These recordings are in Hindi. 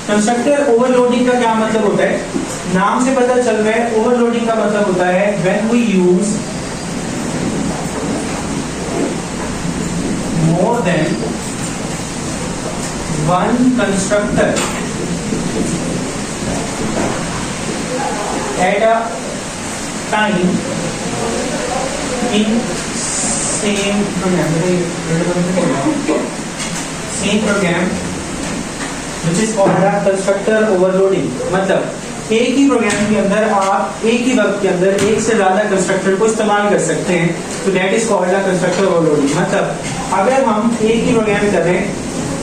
कंस्ट्रक्टर ओवरलोडिंग का क्या मतलब होता है? नाम से पता चल रहा है, ओवरलोडिंग का मतलब होता है when we use more than one constructor at a time in same program which is called as constructor overloading। मतलब एक ही प्रोग्राम के अंदर आप एक ही वक्त के अंदर एक से ज्यादा कंस्ट्रक्टर को इस्तेमाल कर सकते हैं, तो that is called a constructor overloading. मतलब अगर हम एक ही प्रोग्राम कर रहे हैं,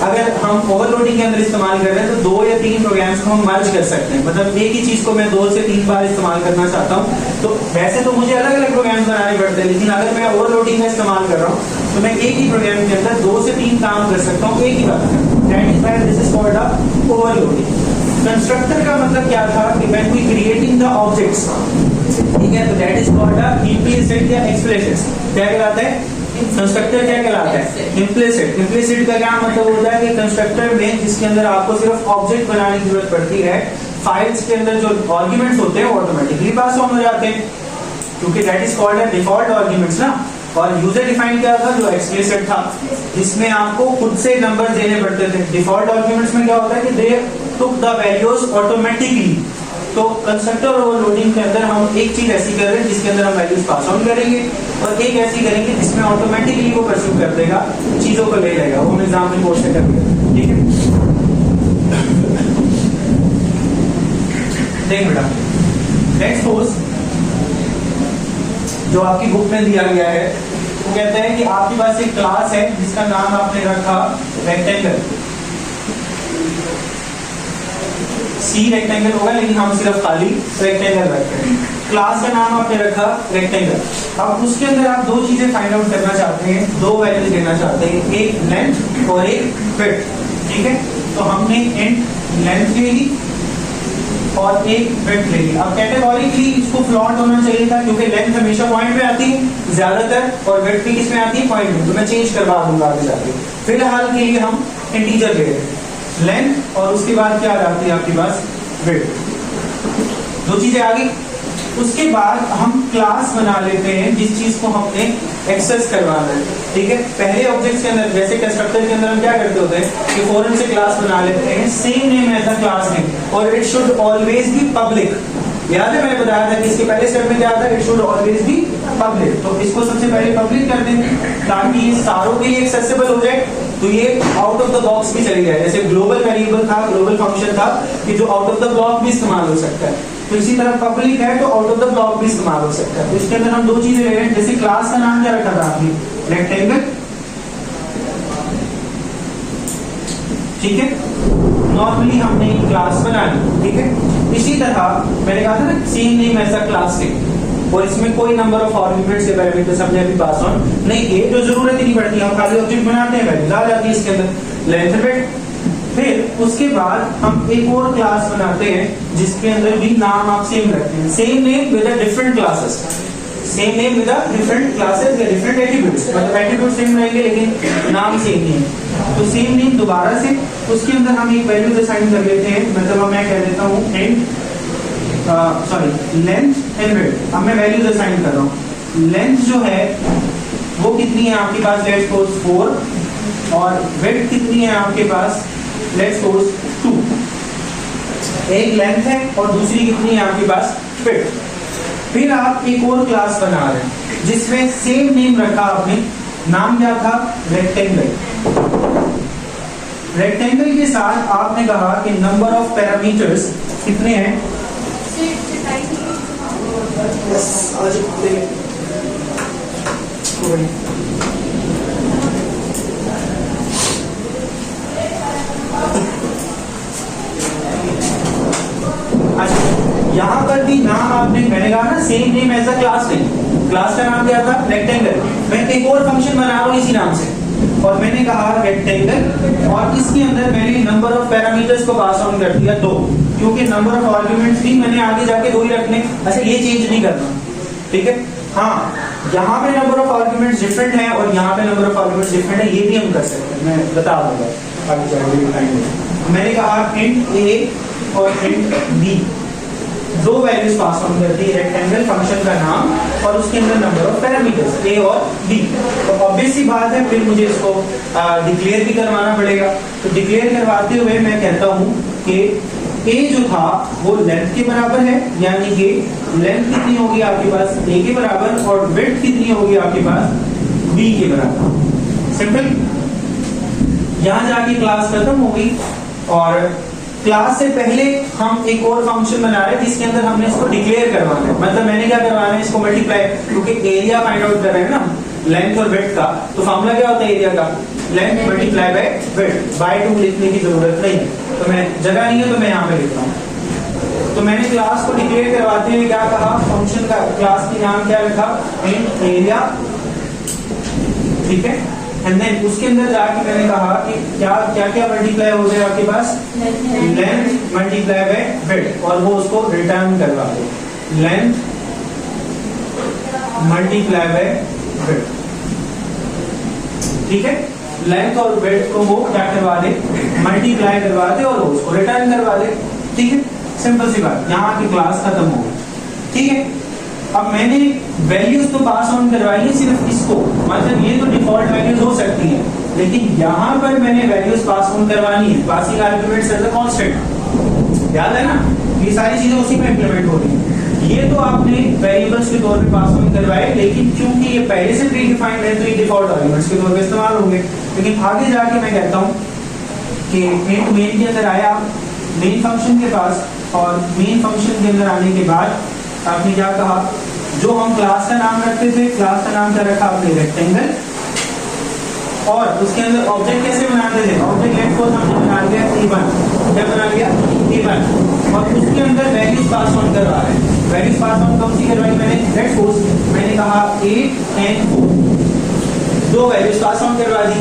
अगर हम ओवरलोडिंग के अंदर इस्तेमाल कर रहे हैं तो 2 या 3 प्रोग्राम्स को हम मर्ज कर सकते हैं। मतलब एक ही चीज को मैं 2 से 3 बार इस्तेमाल करना चाहता हूँ, तो वैसे तो मुझे अलग अलग प्रोग्राम्स बनाने पड़ते हैं, लेकिन अगर मैं ओवरलोडिंग का इस्तेमाल कर रहा हूँ तो मैं एक ही प्रोग्राम के अंदर 2 से 3 काम कर सकता हूँ एक ही वक्त में। That is why this is called a overloading. Constructor का मतलब क्या था कि when we creating the objects, ठीक है, तो that is called a implicit या एक्सप्लिसिट। क्या कहलाता है? कंस्ट्रक्टर क्या कहलाता है? इम्प्लिसिट। इम्प्लिसिट का क्या मतलब होता है कि कंस्ट्रक्टर में जिसके अंदर आपको सिर्फ ऑब्जेक्ट बनाने की जरूरत पड़ती है, फाइल्स के अंदर जो आर्गुमेंट्स होते हैं वो ऑटोमेटिकली पास ऑन हो जाते हैं, क्योंकि that is called a default arguments ना। और यूजर डिफाइंड क्या था? जो एक्सप्लिसिट था, इसमें आपको खुद से नंबर देने पड़ते थे। डिफॉल्ट आर्गुमेंट्स में क्या होता है कि दे टुक द वैल्यूज ऑटोमेटिकली। तो कंस्ट्रक्टर ओवरलोडिंग के अंदर हम एक चीज ऐसी कर रहे हैं जिसके अंदर हम वैल्यूज पास ऑन करेंगे, और एक ऐसी करेंगे जिसमें ऑटोमेटिकली वो परस्यू कर देगा, चीजों को ले लेगा। वो हम एग्जांपल कोड से करेंगे, ठीक है। देख बेटा, लेट्स सपोज जो आपकी बुक में दिया गया है वो कहते हैं कि आपके पास एक क्लास है जिसका नाम आपने रखा रेक्टेंगल। सी रेक्टेंगल होगा, लेकिन हम सिर्फ खाली रेक्टेंगल रखते हैं। क्लास का नाम आपने रखा रेक्टेंगल। अब उसके अंदर आप 2 चीजें फाइंड आउट करना चाहते हैं, 2 वैल्यूज लेना चाहते हैं, एक लेंथ और एक विड्थ, ठीक है। तो हमने लेंथ ले ली और एक विड्थ ले ली। अब कैटेगोरिकली इसको प्लॉट होना चाहिए था, क्योंकि लेंथ हमेशा पॉइंट पे आती है ज्यादातर, और विड्थ भी किसमें आती है? पॉइंट में। तो मैं चेंज करवा दूंगा आगे जाके। फिलहाल के लिए हम इंटीजर ले रहे हैं, लेंथ और उसके बाद क्या आती है आपके पास? विड्थ। 2 चीजें आ गई। उसके बाद हम क्लास बना लेते हैं जिस चीज को हमने एक्सेस करवाना है, ठीक है। पहले ऑब्जेक्ट्स के अंदर, जैसे कंस्ट्रक्टर के अंदर हम क्या करते होते हैं कि फौरन से क्लास बना लेते हैं, same name as a class name, और it should always be public. याद है मैंने बताया था कि इसके पहले स्टेप में क्या था? It should always be public. तो इसको सबसे पहले पब्लिक कर दें ताकि ये सारों के लिए एक्सेसिबल हो जाए, तो ये आउट ऑफ द बॉक्स भी चली जाए। जैसे ग्लोबल वेरिएबल था, ग्लोबल फंक्शन था कि जो आउट ऑफ द ब्लॉक भी इस्तेमाल हो सकता है, तो इसी तरह पब्लिक है तो आउट ऑफ द ब्लॉक भी इस्तेमाल हो सकता है। तो इसके अंदर हम 2 चीजें ले रहे हैं। जैसे क्लास का नाम क्या रखा था आपने? रेक्टेंगल, ठीक है। नॉर्मली हमने एक क्लास बना ली, ठीक है। इसी तरह मैंने कहा था ना, same name as a class name, और इसमें कोई नंबर ऑफ आर्गुमेंट्स या पैरामीटर्स हमने अभी पास ऑन नहीं किए, जो जरूरत ही नहीं पड़ती। हम खाली ऑब्जेक्ट बनाते हैं, वैल्यूज आ जाती है इसके अंदर, लेंथ विड्थ। फिर उसके बाद हम एक और क्लास बनाते हैं जिसके अंदर भी नाम आप सेम रखते हैं, same name with a different classes, same name with a different classes या डिफरेंट एट्रीब्यूट्स। मतलब एट्रीब्यूट सेम रहेंगे लेकिन नाम सेम नहीं है। तो सेम नेम दोबारा से उसके अंदर हम एक वैल्यूज असाइन कर लेते हैं। मतलब मैं कह देता हूँ लेंथ एंड विड्थ। अब मैं वैल्यूज असाइन कर रहा हूँ। लेंथ जो है वो कितनी है आपके पास? लेट्स सपोज 4, और विड्थ कितनी है आपके पास? Let's suppose 2। एक लेंथ है और दूसरी कितनी है आपके पास? विड्थ। फिर आप एक और क्लास बना रहे हैं जिसमें सेम नेम रखा आपने, नाम क्या था? रेक्टेंगल। रेक्टेंगल के साथ आपने कहा कि नंबर ऑफ पैरामीटर्स कितने हैं? यहाँ पर भी नाम आपने, मैंने कहा ना same name as a class name. Class का नाम क्या था? रेक्टेंगल। मैं एक और फंक्शन बना रहा हूँ इसी नाम से, और मैंने कहा रेक्टेंगल, और इसके अंदर मैंने नंबर ऑफ पैरामीटर्स को पास ऑन कर दिया 2, क्योंकि नंबर ऑफ आर्गुमेंट्स भी मैंने आगे जाके 2 ही रखने। अच्छा, ये चेंज नहीं करना, ठीक है। हाँ, यहाँ पे नंबर ऑफ आर्गुमेंट्स डिफरेंट है और यहाँ पे नंबर ऑफ आर्गुमेंट्स डिफरेंट है, ये भी हम कर सकते हैं, मैं बता दूंगा आगे जाके। मैंने कहा इंट ए और इंट बी, दो वैल्यूज पास ऑन कर दी, रेक्टेंगल फंक्शन का नाम और उसके अंदर नंबर ऑफ पैरामीटर्स ए और बी। तो ऑब्वियस सी बात है फिर मुझे इसको डिक्लेयर भी करवाना पड़ेगा। तो डिक्लेयर करवाते हुए मैं कहता हूं कि ए जो था वो लेंथ के बराबर है, यानी कि लेंथ कितनी होगी आपके पास ए के बराबर, और विड्थ कितनी होगी आपके पास बी के बराबर। सिंपल। यहां जाके क्लास खत्म होगी और क्लास से पहले हम एक और फंक्शन बना रहे हैं जिसके अंदर हमने इसको डिक्लेयर करवाना है। मतलब मैंने क्या करवाना है, इसको मल्टीप्लाई, क्योंकि एरिया फाइंड आउट कर रहे हैं ना लेंथ और विड्थ का, तो फॉर्मूला क्या होता है एरिया का, length multiply by width, by 2 लिखने की जरूरत नहीं है, तो मैं जगह नहीं है तो मैं यहाँ पे लिख रहा हूँ। तो मैंने क्लास को डिक्लेयर करवाते हुए क्या कहा, फंक्शन का क्लास की नाम क्या रखा, इंट एरिया, ठीक है। एंड देन उसके अंदर जाके मैंने कहा कि क्या क्या क्या मल्टीप्लाई हो जाए आपके पास, लेंथ मल्टीप्लाई बाय विड्थ, और वो उसको रिटर्न करवा दो, लेंथ मल्टीप्लाई बाय विड्थ, ठीक है। लेंथ और विड्थ को वो क्या करवा दे, मल्टीप्लाई करवा दे और उसको रिटर्न करवा दे, ठीक है। सिंपल सी बात, यहाँ की क्लास खत्म हो गई, ठीक है। अब मैंने वैल्यूज तो पास ऑन करवाई है सिर्फ इसको, मतलब ये तो डिफॉल्ट वैल्यूज हो सकती हैं, लेकिन यहाँ पर मैंने वैल्यूज पास ऑन करवानी है, passing arguments as a constant, याद है ना, ये सारी चीजें उसी में इंप्लीमेंट हो रही है। ये तो आपने वेरिएबल्स के तौर पे पास ऑन करवाए, लेकिन क्योंकि ये पहले से प्री डिफाइंड है तो ये डिफॉल्ट आर्गुमेंट्स के तौर पे इस्तेमाल होंगे। लेकिन आगे जाके मैं कहता हूँ कि इंट मेन के अंदर आया मेन फंक्शन के पास, और मेन फंक्शन के अंदर आने के बाद आपने क्या कहा, जो हम क्लास का नाम रखते थे, क्लास का नाम क्या रखा आपने, रेक्टेंगल, और उसके अंदर ऑब्जेक्ट कैसे बनाते थे, ऑब्जेक्ट लेट सपोज हमने बना लिया a1, क्या बना लिया a1, और उसके अंदर वैल्यूज पास ऑन करवा रहे हैं। वैल्यूज पास ऑन कौन सी करवाई मैंने, लेट सपोज मैंने कहा 8 and 4, दो वैल्यूज पास ऑन करवा दी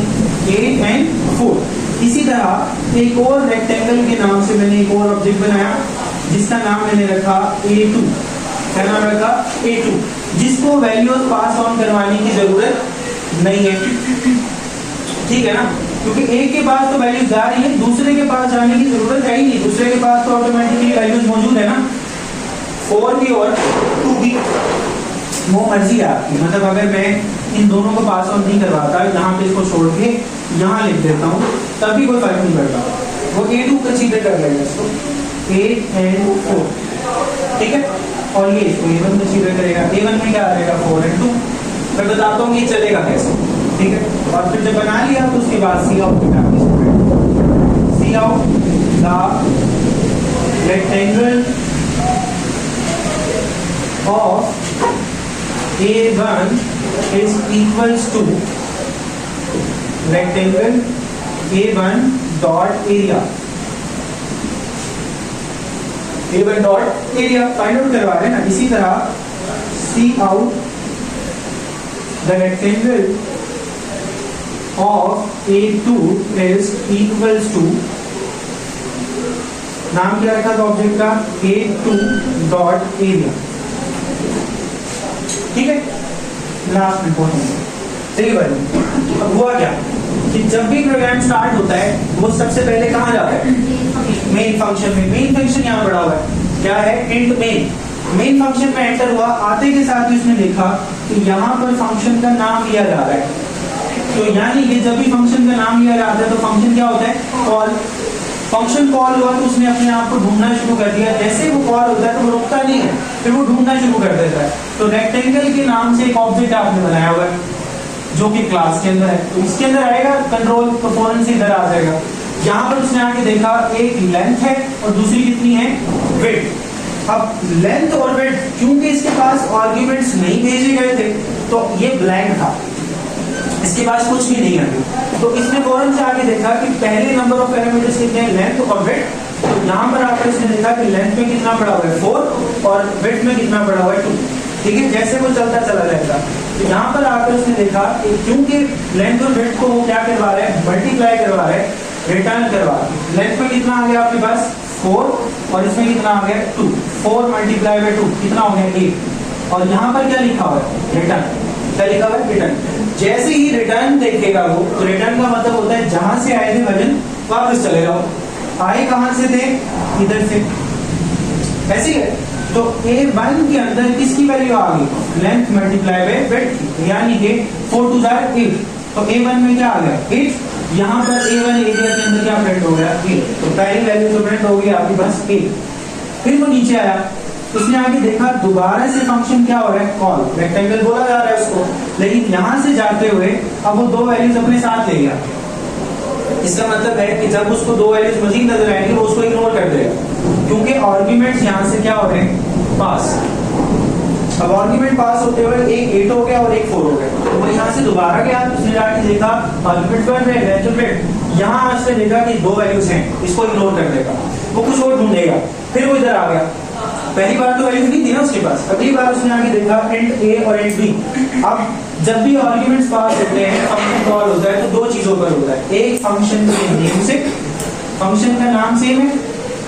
8 and 4। इसी तरह एक और रेक्टेंगल के नाम से मैंने एक और ऑब्जेक्ट बनाया जिसका नाम मैंने रखा a2, क्या नाम रखा a2, जिसको वैल्यूज पास ऑन करवाने की जरूरत नहीं है, ठीक है ना, क्योंकि एक के पास तो वैल्यूज जा रही है, दूसरे के पास जाने की जरूरत है ही नहीं, दूसरे के पास तो ऑटोमेटिकली वैल्यूज मौजूद है ना, 4 की और 2 की, वो मर्जी है आपकी। मतलब अगर मैं इन दोनों को पास ऑन नहीं करवाता, यहाँ पे इसको छोड़ के यहाँ लिख देता हूँ, तभी कोई फर्क नहीं पड़ता, वो a2 कंसीडर कर लेगा इसको 8 and 4, ठीक है, और ये इसको a1 कंसीडर करेगा, a1 में क्या आ जाएगा 4 and 2। मैं बताता हूँ ये चलेगा कैसे, ठीक है। और फिर जब बना लिया तो उसके बाद cout cout the rectangle of a1 is equals to rectangle a1 dot area, a1 dot area find out करवा रहे हैं ना। इसी तरह cout the rectangle of a2 is equals to, नाम क्या रखा था ऑब्जेक्ट का, a2 dot area, ठीक है। लास्ट में पहुंचेंगे, ठीक है भाई। अब हुआ क्या कि जब भी प्रोग्राम स्टार्ट होता है वो सबसे पहले कहाँ जाता है, मेन फंक्शन में। मेन फंक्शन यहाँ पड़ा हुआ है, क्या है, इंट मेन। मेन फंक्शन में एंटर हुआ, आते के साथ ही उसने देखा कि यहाँ पर फंक्शन का नाम लिया जा रहा है, तो यानी कि जब भी फंक्शन का नाम लिया जाता है तो फंक्शन क्या होता है, कॉल। फंक्शन कॉल हुआ तो उसने अपने आप को ढूंढना शुरू कर दिया, जैसे वो कॉल होता है तो वो रुकता नहीं है, फिर वो ढूंढना शुरू कर देता है। तो रेक्टेंगल के नाम से एक ऑब्जेक्ट आपने बनाया हुआ है जो कि क्लास के अंदर है, तो इसके अंदर आएगा कंट्रोल परफॉर्मेंस, इधर आ जाएगा। यहाँ पर उसने आके देखा एक लेंथ है और दूसरी कितनी है, विड्थ। अब लेंथ और विड्थ क्योंकि इसके पास आर्ग्यूमेंट्स नहीं भेजे गए थे तो ये ब्लैंक था, इसके पास कुछ भी नहीं है। तो इसने फौरन से आगे देखा कि पहले नंबर ऑफ पैरामीटर्स कितने हैं, लेंथ और विड्थ। तो यहाँ पर आकर इसने देखा कि लेंथ में कितना पड़ा हुआ है 4 और विड्थ में कितना पड़ा हुआ है 2, ठीक है। जैसे वो चलता चला जाएगा, तो यहाँ पर आकर उसने देखा कि क्योंकि लेंथ और विड्थ को वो क्या करवा रहा है, मल्टीप्लाई करवा रहा है, रिटर्न करवा रहा है। लेंथ में कितना आ गया आपके पास 4 और इसमें कितना आ गया 2, 4 मल्टीप्लाई बाय 2 कितना हो गया 8। और यहाँ पर क्या लिखा हुआ है, रिटर्न। क्या लिखा हुआ है, रिटर्न। जैसे ही रिटर्न देखेगा वो, तो रिटर्न का मतलब होता है जहां से आए थे वजन वापस चले जाओ, आए कहां से थे, इधर से, ऐसे है। तो A1 के अंदर किसकी वैल्यू आ गई, लेंथ मल्टीप्लाई बाय विड्थ, यानी कि 4 2 8। तो A1 में क्या आ गया 8, यहाँ पर A1 एरिया के अंदर क्या प्रिंट हो गया 8, तो पहली वैल्यू तो प्रिंट हो गई आपके पास 8। फिर वो नीचे आया, उसने आगे देखा दोबारा से फंक्शन क्या हो रहा है, कॉल, रेक्टेंगल बोला जा रहा है उसको, लेकिन यहां से जाते हुए अब वो दो वैल्यूज अपने साथ ले गया। इसका मतलब है कि जब उसको दो वैल्यूज मजीद नजर आएंगे वो उसको इग्नोर कर देगा, क्योंकि आर्ग्यूमेंट्स यहां से क्या हो रहे हैं, पास। अब आर्ग्यूमेंट पास होते हुए एक 8 हो गया और एक 4 हो गया, तो वो यहाँ से दोबारा गया, उसने जाके देखा आर्ग्यूमेंट बन रहे हैं, तो फिर यहाँ उसने देखा कि दो वैल्यूज हैं, इसको इग्नोर कर देगा, वो कुछ और ढूंढेगा। फिर वो इधर आ गया, पहली बार तो वैल्यूज नहीं थी ना उसके पास, अगली बार उसने आगे देखा इंट ए और इंट बी। अब जब भी आर्ग्यूमेंट्स पास होते हैं, फंक्शन कॉल होता है, तो दो चीजों पर होता है, एक फंक्शन के नेम से, फंक्शन का नाम सेम है,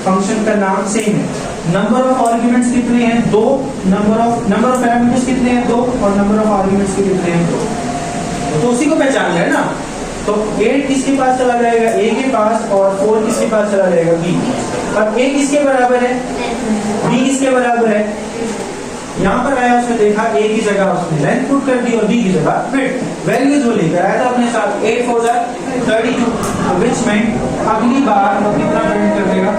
फंक्शन का नाम सेम है, नंबर ऑफ आर्ग्यूमेंट्स कितने हैं, दो, नंबर ऑफ पैरामीटर्स कितने हैं, दो, और नंबर ऑफ आर्ग्यूमेंट्स कितने हैं, दो। तो उसी को पहचानना है ना। तो 8 किसके पास चला जाएगा, ए के पास, और 4 किसके पास चला जाएगा, बी। अब ए किसके बराबर है, बी किसके बराबर है, यहाँ पर आया, उसने देखा ए की जगह उसने लेंथ पुट कर दी और बी की जगह विड्थ, वैल्यूज वो लेकर आया था अपने साथ, 8 4 32, विच में अगली बार वो कितना प्रिंट कर देगा,